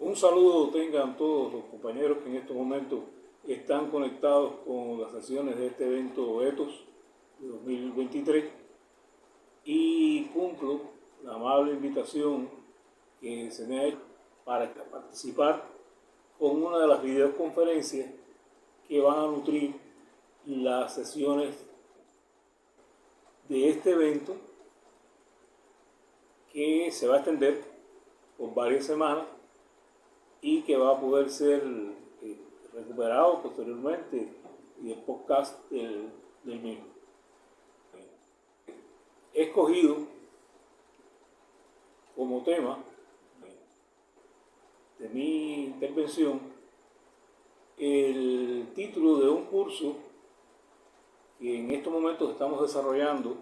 Un saludo tengan todos los compañeros que en estos momentos están conectados con las sesiones de este evento ETOS de 2023 y cumplo la amable invitación que se me ha hecho para participar con una de las videoconferencias que van a nutrir las sesiones de este evento, que se va a extender por varias semanas y que va a poder ser recuperado posteriormente y el podcast del mismo. He escogido como tema de mi intervención el título de un curso que en estos momentos estamos desarrollando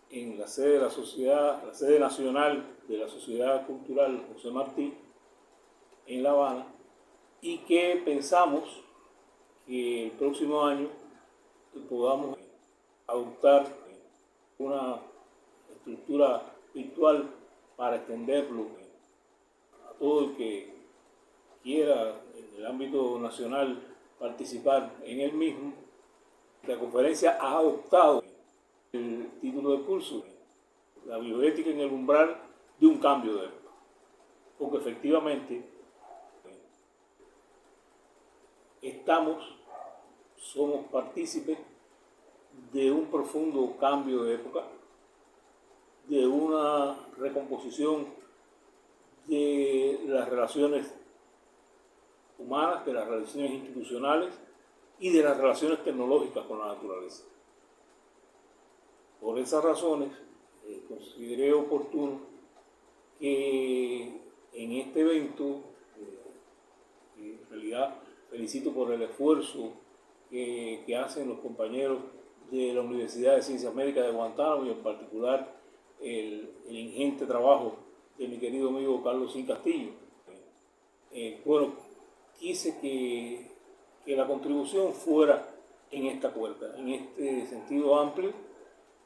en la sede de la sociedad, la sede nacional de la Sociedad Cultural José Martí, en La Habana, y que pensamos que el próximo año podamos adoptar una estructura virtual para extenderlo a todo el que quiera en el ámbito nacional participar en el mismo. La conferencia ha adoptado el título del curso, la bioética en el umbral de un cambio de época, porque efectivamente somos partícipes de un profundo cambio de época, de una recomposición de las relaciones humanas, de las relaciones institucionales y de las relaciones tecnológicas con la naturaleza. Por esas razones, consideré oportuno que en este evento, en realidad felicito por el esfuerzo que hacen los compañeros de la Universidad de Ciencias Médicas de Guantánamo y en particular el ingente trabajo de mi querido amigo Carlos Sin Castillo. Quise que la contribución fuera en esta cuerda, en este sentido amplio,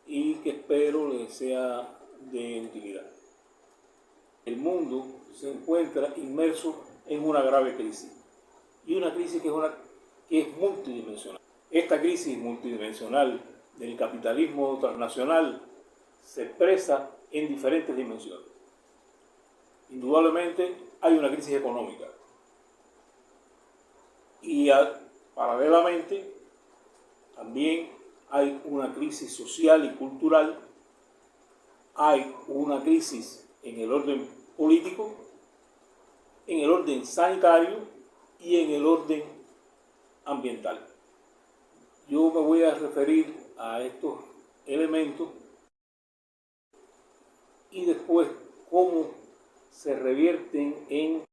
y que espero les sea de utilidad. El mundo se encuentra inmerso en una grave crisis, y una crisis que es multidimensional. Esta crisis multidimensional del capitalismo transnacional se expresa en diferentes dimensiones. Indudablemente hay una crisis económica y paralelamente también hay una crisis social y cultural, hay una crisis en el orden político, en el orden sanitario y en el orden ambiental. Yo me voy a referir a estos elementos y después cómo se revierten en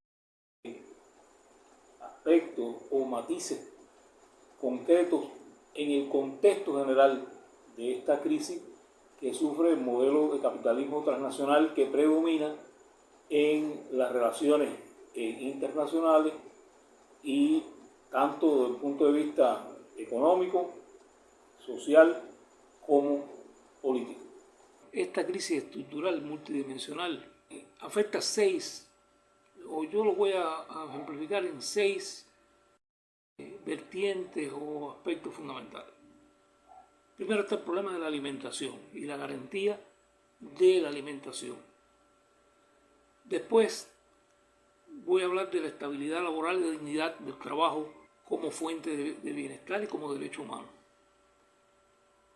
aspectos o matices concretos en el contexto general de esta crisis que sufre el modelo de capitalismo transnacional que predomina en las relaciones internacionales, y tanto desde el punto de vista económico, social como político. Esta crisis estructural multidimensional afecta yo lo voy a ejemplificar en 6 vertientes o aspectos fundamentales. Primero está el problema de la alimentación y la garantía de la alimentación. Después voy a hablar de la estabilidad laboral y de dignidad del trabajo como fuente de bienestar y como derecho humano.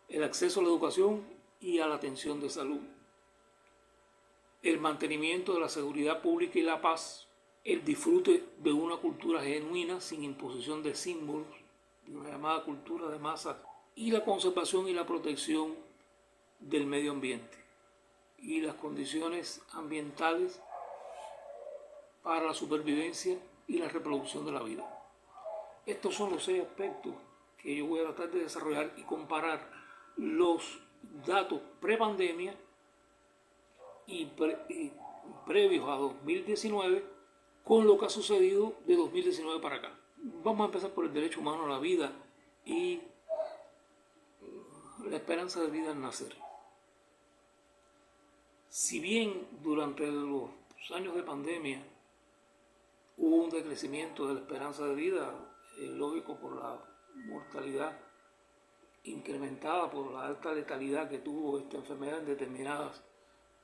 El acceso a la educación y a la atención de salud. El mantenimiento de la seguridad pública y la paz. El disfrute de una cultura genuina sin imposición de símbolos, de una llamada cultura de masas. Y la conservación y la protección del medio ambiente y las condiciones ambientales para la supervivencia y la reproducción de la vida. Estos son los 6 aspectos que yo voy a tratar de desarrollar y comparar los datos pre-pandemia y previos a 2019 con lo que ha sucedido de 2019 para acá. Vamos a empezar por el derecho humano a la vida y la esperanza de vida al nacer. Si bien durante los años de pandemia hubo un decrecimiento de la esperanza de vida, lógico por la mortalidad incrementada por la alta letalidad que tuvo esta enfermedad en determinadas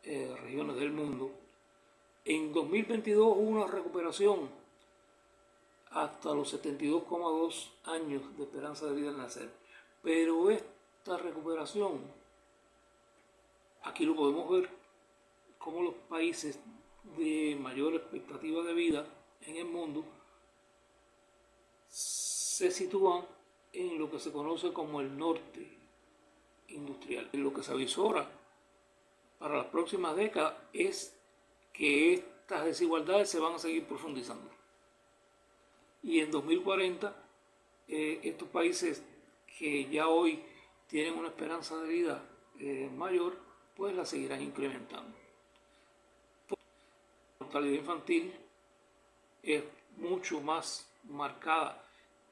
regiones del mundo. En 2022 hubo una recuperación hasta los 72,2 años de esperanza de vida al nacer. Pero esta recuperación, aquí lo podemos ver, como los países de mayor expectativa de vida en el mundo se sitúan en lo que se conoce como el norte industrial. Lo que se avisora para las próximas décadas es que estas desigualdades se van a seguir profundizando. Y en 2040, estos países que ya hoy tienen una esperanza de vida mayor, pues la seguirán incrementando. La mortalidad infantil es mucho más marcada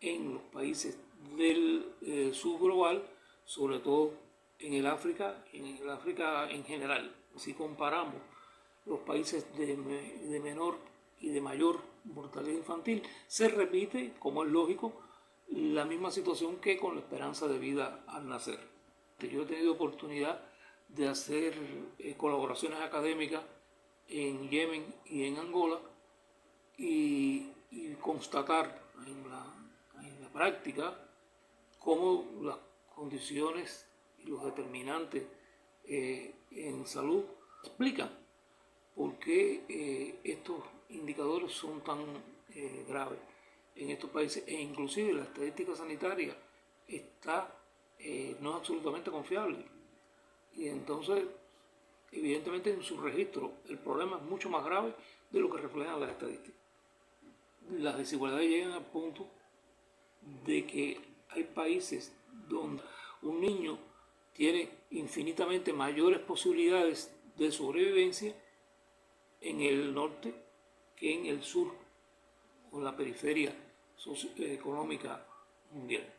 en los países del sur global, sobre todo en el África en general. Si comparamos los países de menor y de mayor mortalidad infantil, se repite, como es lógico, la misma situación que con la esperanza de vida al nacer. Yo he tenido oportunidad de hacer colaboraciones académicas en Yemen y en Angola y constatar en la práctica cómo las condiciones y los determinantes en salud explican por qué estos indicadores son tan graves en estos países, e inclusive la estadística sanitaria no es absolutamente confiable, y entonces evidentemente en su registro el problema es mucho más grave de lo que reflejan las estadísticas. Las desigualdades llegan al punto de que hay países donde un niño tiene infinitamente mayores posibilidades de sobrevivencia en el norte que en el sur o en la periferia económica mundial.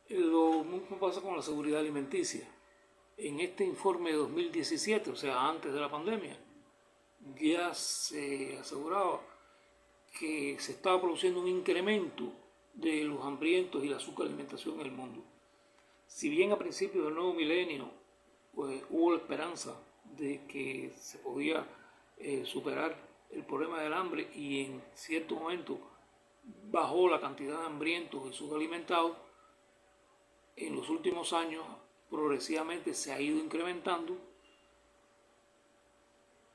Lo mismo pasa con la seguridad alimenticia. En este informe de 2017, o sea, antes de la pandemia, ya se aseguraba que se estaba produciendo un incremento de los hambrientos y la subalimentación en el mundo. Si bien a principios del nuevo milenio pues, hubo la esperanza de que se podía superar el problema del hambre y en cierto momento bajó la cantidad de hambrientos y subalimentados, en los últimos años progresivamente se ha ido incrementando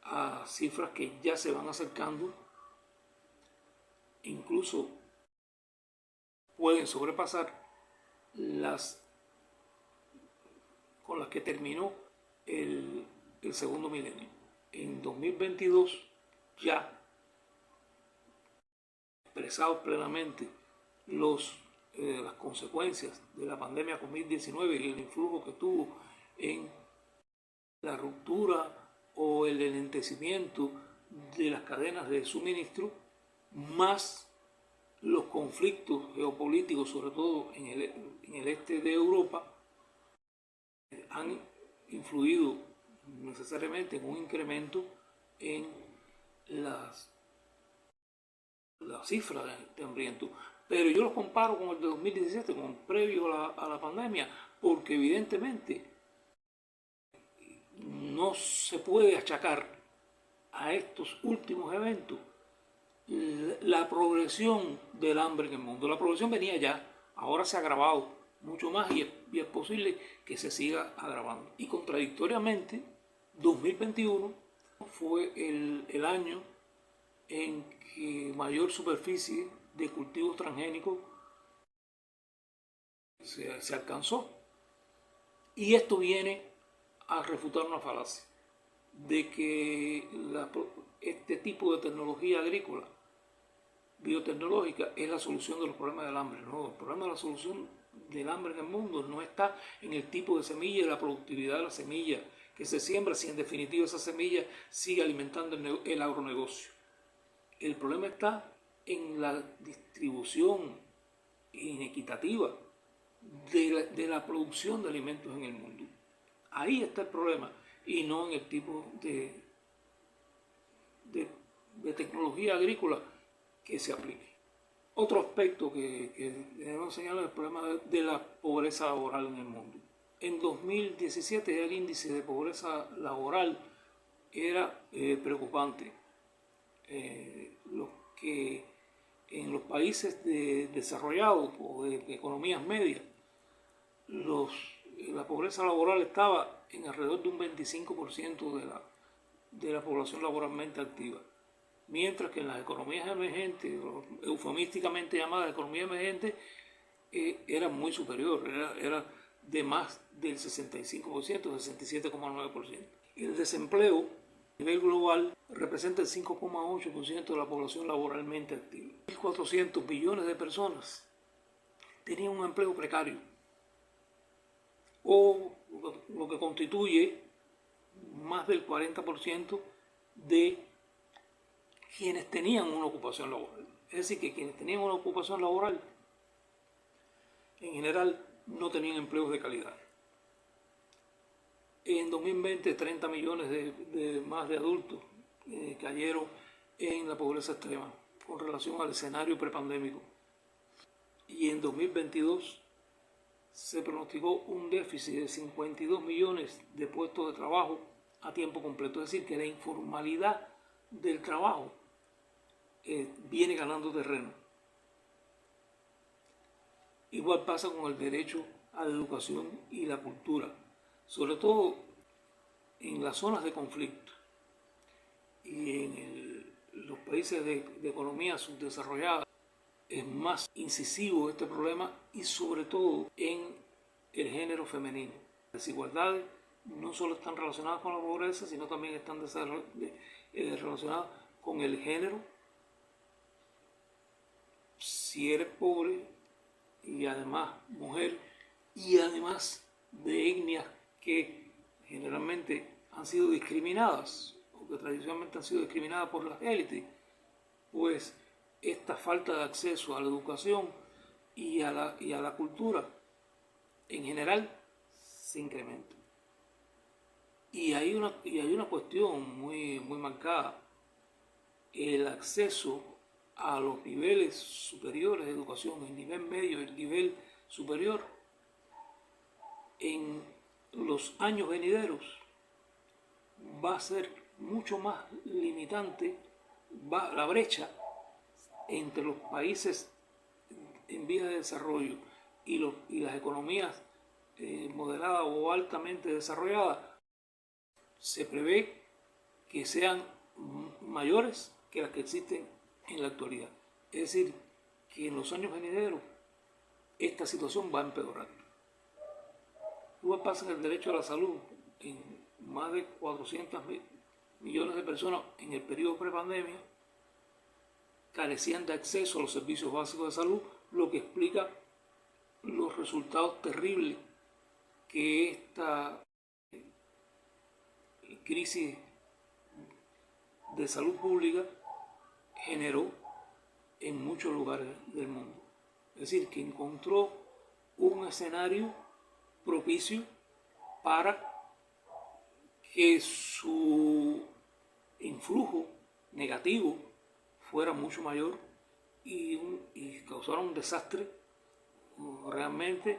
a cifras que ya se van acercando, incluso pueden sobrepasar las con las que terminó el segundo milenio. En 2022 ya expresados plenamente las consecuencias de la pandemia COVID-19 y el influjo que tuvo en la ruptura o el enlentecimiento de las cadenas de suministro, más los conflictos geopolíticos, sobre todo en el este de Europa, han influido necesariamente en un incremento en las cifras de hambrientos. Pero yo los comparo con el de 2017, con previo a la pandemia, porque evidentemente no se puede achacar a estos últimos eventos la progresión del hambre en el mundo. La progresión venía ya, ahora se ha agravado mucho más y es posible que se siga agravando. Y contradictoriamente, 2021 fue el año en que mayor superficie de cultivos transgénicos se alcanzó. Y esto viene a refutar una falacia de que este tipo de tecnología agrícola biotecnológica es la solución de los problemas del hambre. No, el problema de la solución del hambre en el mundo no está en el tipo de semilla y la productividad de la semilla que se siembra, si en definitiva esa semilla sigue alimentando el agronegocio. El problema está en la distribución inequitativa de la producción de alimentos en el mundo. Ahí está el problema y no en el tipo de de tecnología agrícola que se aplique. Otro aspecto que debemos señalar es el problema de la pobreza laboral en el mundo. En 2017 el índice de pobreza laboral era preocupante. Los que en los países desarrollados o de economías medias, la pobreza laboral estaba en alrededor de un 25% de la población laboralmente activa, mientras que en las economías emergentes, eufemísticamente llamadas economías emergentes, era muy superior, era de más del 65%, 67,9%. El desempleo a nivel global representa el 5,8% de la población laboralmente activa. 1.400 billones de personas tenían un empleo precario, o lo que constituye más del 40% de quienes tenían una ocupación laboral. Es decir, que quienes tenían una ocupación laboral en general no tenían empleos de calidad. En 2020, 30 millones más de adultos cayeron en la pobreza extrema con relación al escenario prepandémico. Y en 2022 se pronosticó un déficit de 52 millones de puestos de trabajo a tiempo completo. Es decir, que la informalidad del trabajo viene ganando terreno. Igual pasa con el derecho a la educación y la cultura, sobre todo en las zonas de conflicto y en los países de economía subdesarrollada. Es más incisivo este problema, y sobre todo en el género femenino. Las desigualdades no solo están relacionadas con la pobreza, sino también están relacionadas con el género. Si eres pobre y además mujer y además de etnias que generalmente han sido discriminadas o que tradicionalmente han sido discriminadas por las élites, pues esta falta de acceso a la educación y a la cultura en general se incrementa. Y hay una cuestión muy marcada: el acceso a los niveles superiores de educación, el nivel medio y el nivel superior, en los años venideros va a ser mucho más limitante. La brecha entre los países en vías de desarrollo y las economías moderadas o altamente desarrolladas se prevé que sean mayores que las que existen en la actualidad. Es decir, que en los años venideros esta situación va a empeorar. Igual pasa en el derecho a la salud. En más de 400 millones de personas en el periodo prepandemia carecían de acceso a los servicios básicos de salud, lo que explica los resultados terribles que esta crisis de salud pública generó en muchos lugares del mundo. Es decir, que encontró un escenario propicio para que su influjo negativo fuera mucho mayor y causara un desastre realmente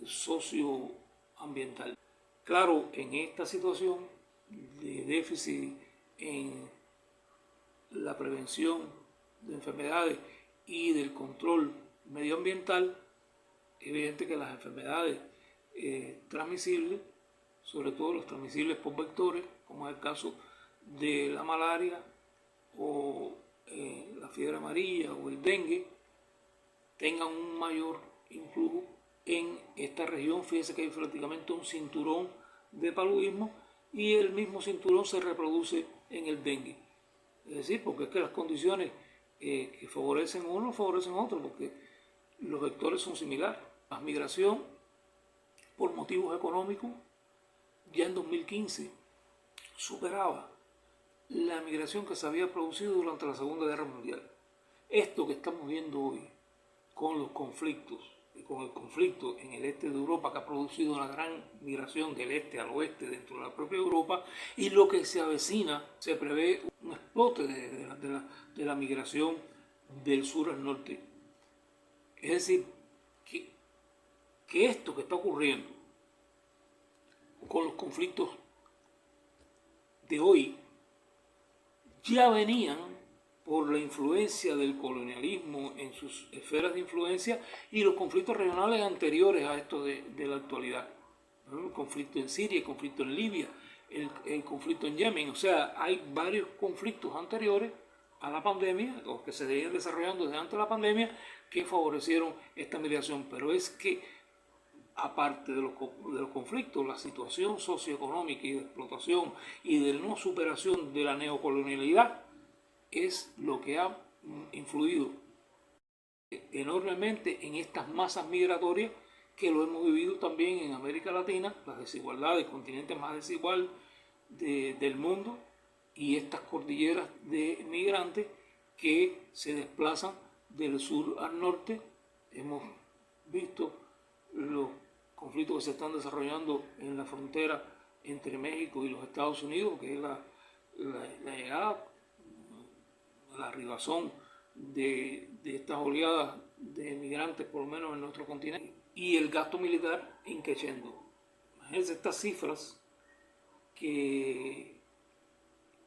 socioambiental. Claro, en esta situación de déficit en la prevención de enfermedades y del control medioambiental, es evidente que las enfermedades transmisibles, sobre todo los transmisibles por vectores, como es el caso de la malaria o la fiebre amarilla o el dengue, tengan un mayor influjo en esta región. Fíjense que hay prácticamente un cinturón de paludismo y el mismo cinturón se reproduce en el dengue. Es decir, porque es que las condiciones que favorecen uno favorecen otro, porque los vectores son similares. La migración por motivos económicos ya en 2015 superaba la migración que se había producido durante la Segunda Guerra Mundial. Esto que estamos viendo hoy con los conflictos con el conflicto en el este de Europa, que ha producido una gran migración del este al oeste dentro de la propia Europa, y lo que se avecina, se prevé un explote de la migración del sur al norte. Es decir, que esto que está ocurriendo con los conflictos de hoy ya venían por la influencia del colonialismo en sus esferas de influencia y los conflictos regionales anteriores a estos de la actualidad. El conflicto en Siria, el conflicto en Libia, el conflicto en Yemen. O sea, hay varios conflictos anteriores a la pandemia, o que se venían desarrollando desde antes de la pandemia, que favorecieron esta migración. Pero es que, aparte de los conflictos, la situación socioeconómica y de explotación y de no superación de la neocolonialidad es lo que ha influido enormemente en estas masas migratorias, que lo hemos vivido también en América Latina, las desigualdades, el continente más desigual del mundo, y estas cordilleras de migrantes que se desplazan del sur al norte. Hemos visto los conflictos que se están desarrollando en la frontera entre México y los Estados Unidos, que es la llegada, la arribazón de estas oleadas de migrantes, por lo menos en nuestro continente, y el gasto militar increciendo. Imagínense estas cifras que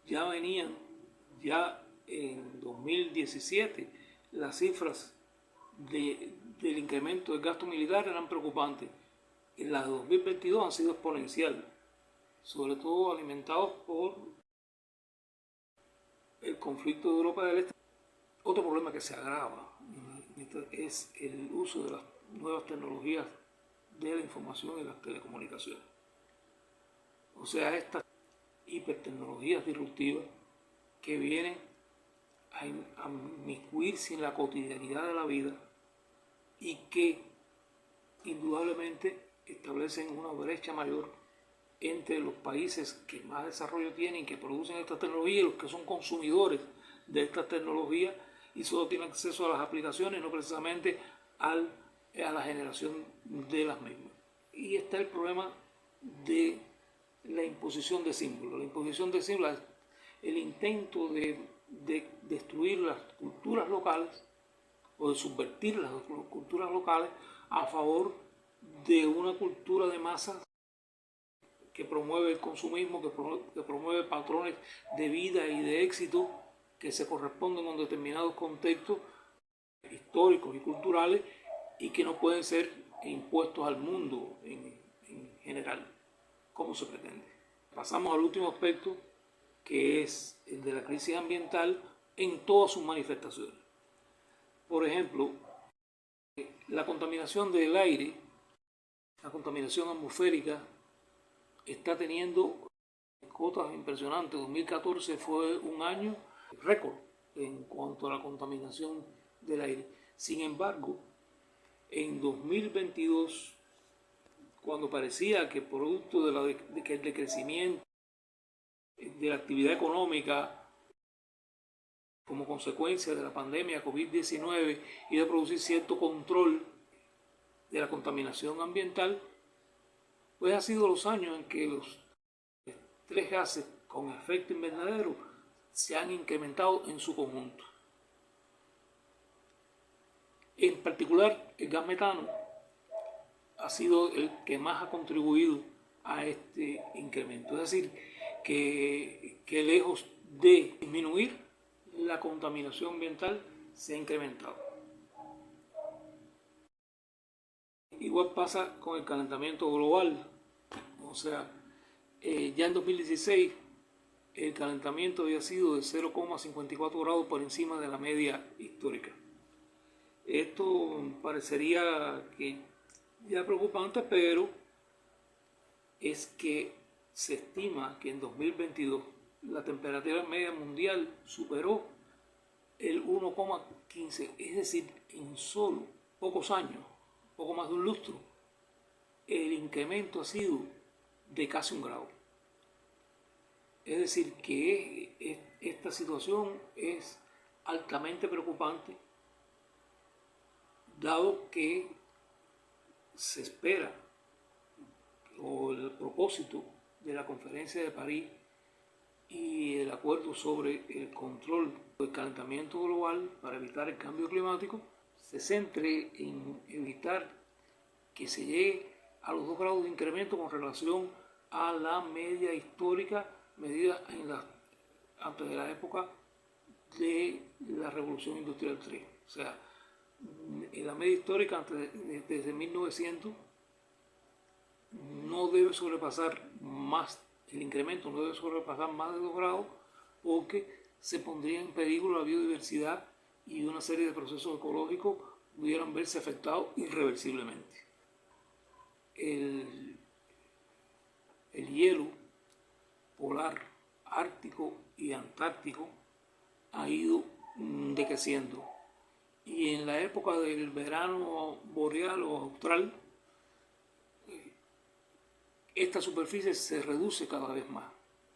ya venían, ya en 2017, las cifras del incremento del gasto militar eran preocupantes. En las de 2022 han sido exponenciales, sobre todo alimentados por el conflicto de Europa del Este. Otro problema que se agrava es el uso de las nuevas tecnologías de la información y las telecomunicaciones. O sea, estas hipertecnologías disruptivas que vienen a inmiscuirse en la cotidianidad de la vida y que indudablemente establecen una brecha mayor entre los países que más desarrollo tienen, que producen estas tecnologías, y los que son consumidores de estas tecnologías y solo tienen acceso a las aplicaciones, no precisamente a la generación de las mismas. Y está el problema de la imposición de símbolos. La imposición de símbolos es el intento de destruir las culturas locales o de subvertir las culturas locales a favor de una cultura de masas que promueve el consumismo, que promueve patrones de vida y de éxito que se corresponden con determinados contextos históricos y culturales y que no pueden ser impuestos al mundo en general, como se pretende. Pasamos al último aspecto, que es el de la crisis ambiental en todas sus manifestaciones. Por ejemplo, la contaminación del aire, la contaminación atmosférica, está teniendo cotas impresionantes. 2014 fue un año récord en cuanto a la contaminación del aire. Sin embargo, en 2022, cuando parecía que producto del decrecimiento de la actividad económica como consecuencia de la pandemia COVID-19 iba a producir cierto control de la contaminación ambiental, pues ha sido los años en que los tres gases con efecto invernadero se han incrementado en su conjunto. En particular, el gas metano ha sido el que más ha contribuido a este incremento. Es decir, que lejos de disminuir, la contaminación ambiental se ha incrementado. Igual pasa con el calentamiento global. O sea, ya en 2016 el calentamiento había sido de 0,54 grados por encima de la media histórica. Esto parecería que ya preocupante, pero es que se estima que en 2022 la temperatura media mundial superó el 1,15, es decir, en solo pocos años, poco más de un lustro, el incremento ha sido de casi 1 grado. Es decir, que esta situación es altamente preocupante, dado que se espera, o el propósito de la Conferencia de París y el acuerdo sobre el control del calentamiento global para evitar el cambio climático, se centre en evitar que se llegue a los 2 grados de incremento con relación a la media histórica medida antes de la época de la Revolución Industrial 3. O sea, en la media histórica desde 1900 no debe sobrepasar más, el incremento no debe sobrepasar más de 2 grados, porque se pondría en peligro la biodiversidad y una serie de procesos ecológicos pudieran verse afectados irreversiblemente. El hielo polar ártico y antártico ha ido decreciendo, y en la época del verano boreal o austral esta superficie se reduce cada vez más,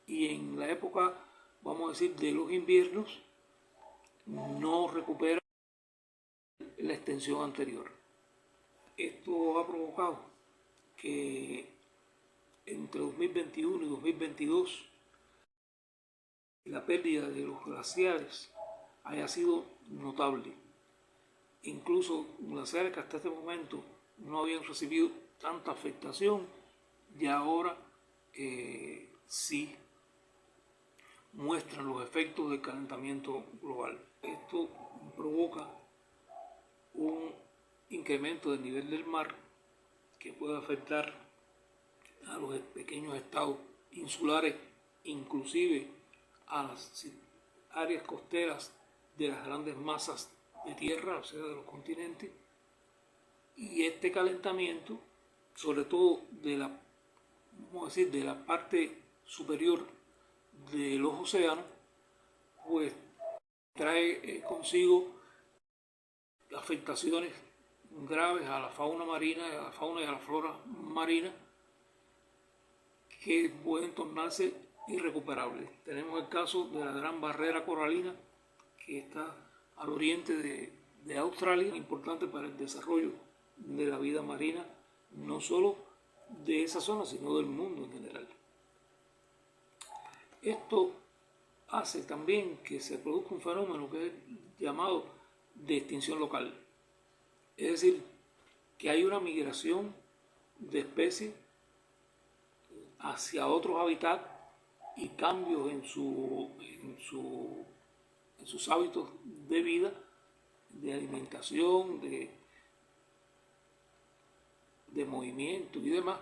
y en la época, vamos a decir, de los inviernos no recupera la extensión anterior. Esto ha provocado que entre 2021 y 2022 la pérdida de los glaciares haya sido notable. Incluso glaciares que hasta este momento no habían recibido tanta afectación, y ahora sí muestran los efectos del calentamiento global. Esto provoca un incremento del nivel del mar que puede afectar a los pequeños estados insulares, inclusive a las áreas costeras de las grandes masas de tierra, o sea, de los continentes. Y este calentamiento, sobre todo de la, vamos a decir, de la parte superior de los océanos, pues trae consigo afectaciones graves a la fauna marina, a la fauna y a la flora marina, que pueden tornarse irrecuperables. Tenemos el caso de la gran barrera coralina, que está al oriente de Australia, importante para el desarrollo de la vida marina, no solo de esa zona, sino del mundo en general. Esto hace también que se produzca un fenómeno que es llamado de extinción local. Es decir, que hay una migración de especies hacia otros hábitats y cambios en sus hábitos de vida, de alimentación, de movimiento y demás,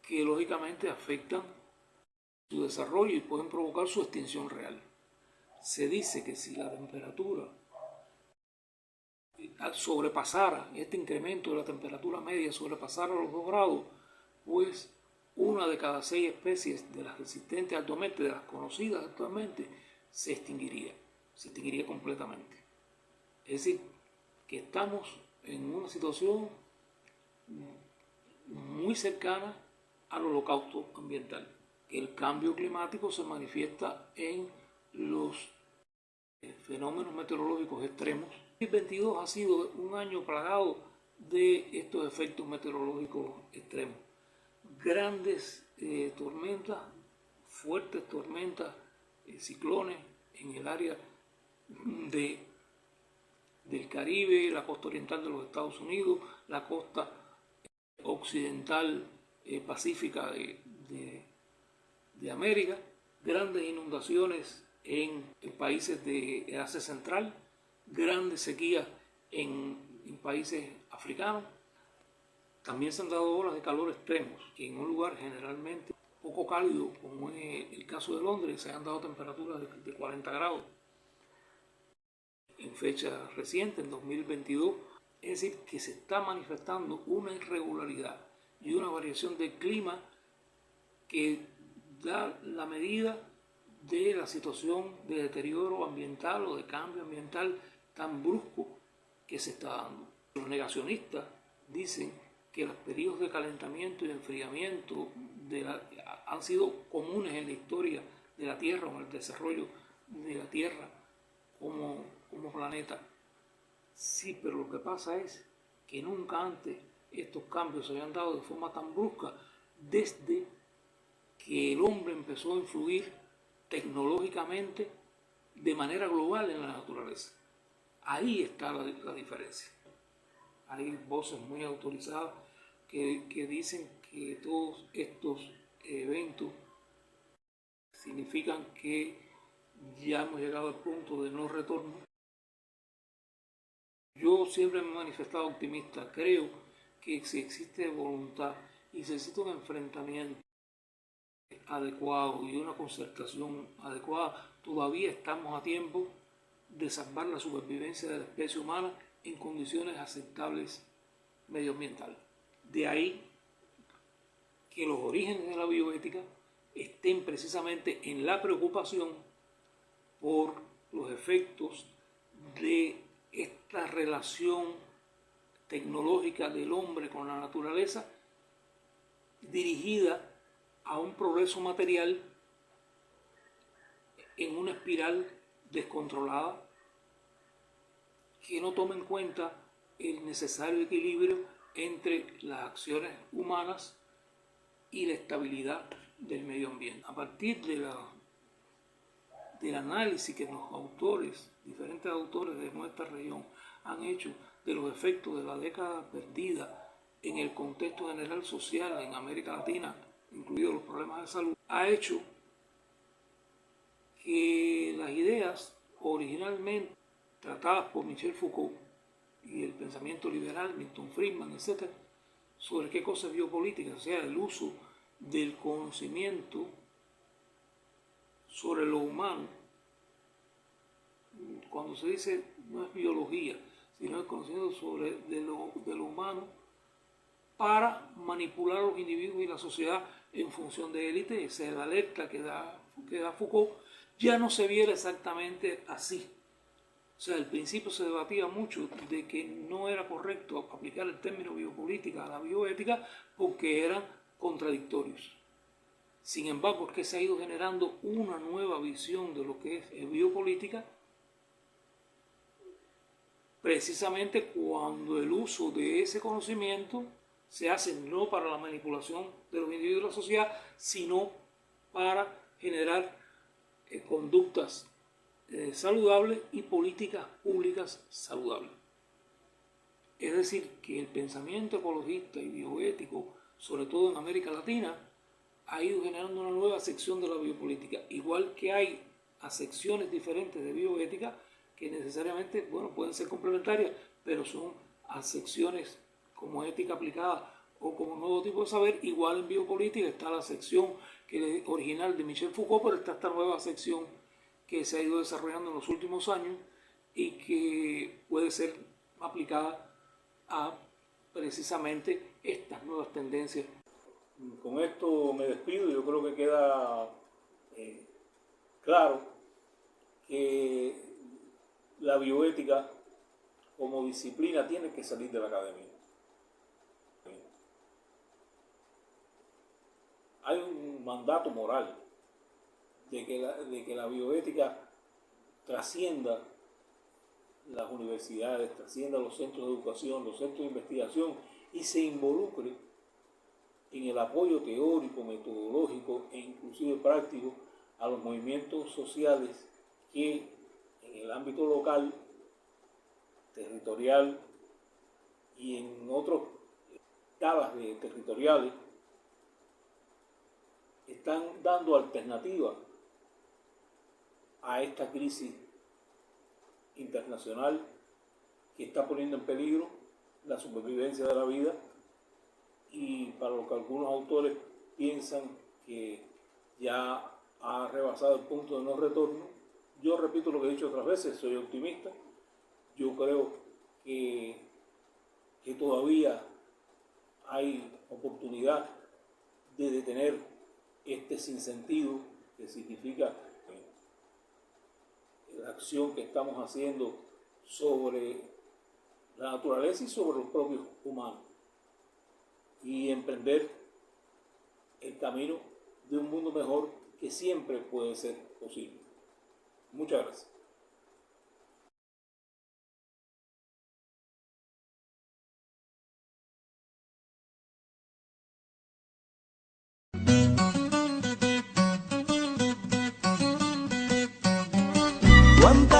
que lógicamente afectan su desarrollo y pueden provocar su extinción real. Se dice que si la temperatura sobrepasara, este incremento de la temperatura media sobrepasara los 2 grados, pues una de cada 6 especies de las existentes actualmente, de las conocidas actualmente, se extinguiría completamente. Es decir, que estamos en una situación muy cercana al holocausto ambiental. El cambio climático se manifiesta en los fenómenos meteorológicos extremos. El 2022 ha sido un año plagado de estos efectos meteorológicos extremos. Grandes tormentas, fuertes tormentas, ciclones en el área del Caribe, la costa oriental de los Estados Unidos, la costa occidental pacífica de América, grandes inundaciones en países de Asia Central, grandes sequías en países africanos. También se han dado olas de calor extremos, que en un lugar generalmente poco cálido, como es el caso de Londres, se han dado temperaturas de 40 grados. En fecha reciente, en 2022, es decir, que se está manifestando una irregularidad y una variación del clima que da la medida de la situación de deterioro ambiental o de cambio ambiental tan brusco que se está dando. Los negacionistas dicen que los periodos de calentamiento y de enfriamiento han sido comunes en la historia de la Tierra o en el desarrollo de la Tierra como planeta. Sí, pero lo que pasa es que nunca antes estos cambios se habían dado de forma tan brusca desde que el hombre empezó a influir tecnológicamente de manera global en la naturaleza. Ahí está la diferencia. Hay voces muy autorizadas que dicen que todos estos eventos significan que ya hemos llegado al punto de no retorno. Yo siempre me he manifestado optimista. Creo que si existe voluntad y si existe un enfrentamiento adecuado y una concertación adecuada, todavía estamos a tiempo de salvar la supervivencia de la especie humana en condiciones aceptables medioambientales. De ahí que los orígenes de la bioética estén precisamente en la preocupación por los efectos de esta relación tecnológica del hombre con la naturaleza dirigida a un progreso material en una espiral descontrolada que no toma en cuenta el necesario equilibrio entre las acciones humanas y la estabilidad del medio ambiente. A partir del análisis que los autores, diferentes autores de nuestra región, han hecho de los efectos de la década perdida en el contexto general social en América Latina, incluidos los problemas de salud, ha hecho que las ideas originalmente tratadas por Michel Foucault y el pensamiento liberal, Milton Friedman, etc., sobre qué cosa es biopolítica, o sea, el uso del conocimiento sobre lo humano. Cuando se dice no es biología, sino el conocimiento de lo humano para manipular a los individuos y la sociedad en función de élite. Esa es la alerta que da Foucault. Ya no se viera exactamente así. O sea, al principio se debatía mucho de que no era correcto aplicar el término biopolítica a la bioética porque eran contradictorios. Sin embargo, es que se ha ido generando una nueva visión de lo que es biopolítica, precisamente cuando el uso de ese conocimiento se hace no para la manipulación de los individuos de la sociedad, sino para generar conductas saludables y políticas públicas saludables. Es decir, que el pensamiento ecologista y bioético, sobre todo en América Latina, ha ido generando una nueva sección de la biopolítica, igual que hay secciones diferentes de bioética que necesariamente, bueno, pueden ser complementarias, pero son secciones como ética aplicada o como nuevo tipo de saber. Igual en biopolítica está la sección que es original de Michel Foucault, pero está esta nueva sección que se ha ido desarrollando en los últimos años y que puede ser aplicada a precisamente estas nuevas tendencias. Con esto me despido. Yo creo que queda claro que la bioética como disciplina tiene que salir de la academia. Hay un mandato moral de que la bioética trascienda las universidades, trascienda los centros de educación, los centros de investigación y se involucre en el apoyo teórico, metodológico e inclusive práctico a los movimientos sociales que en el ámbito local, territorial y en otras escalas territoriales están dando alternativas a esta crisis internacional que está poniendo en peligro la supervivencia de la vida y para lo que algunos autores piensan que ya ha rebasado el punto de no retorno. Yo repito lo que he dicho otras veces, soy optimista. Yo creo que todavía hay oportunidad de detener este sinsentido que significa la acción que estamos haciendo sobre la naturaleza y sobre los propios humanos y emprender el camino de un mundo mejor que siempre puede ser posible. Muchas gracias. Cuánta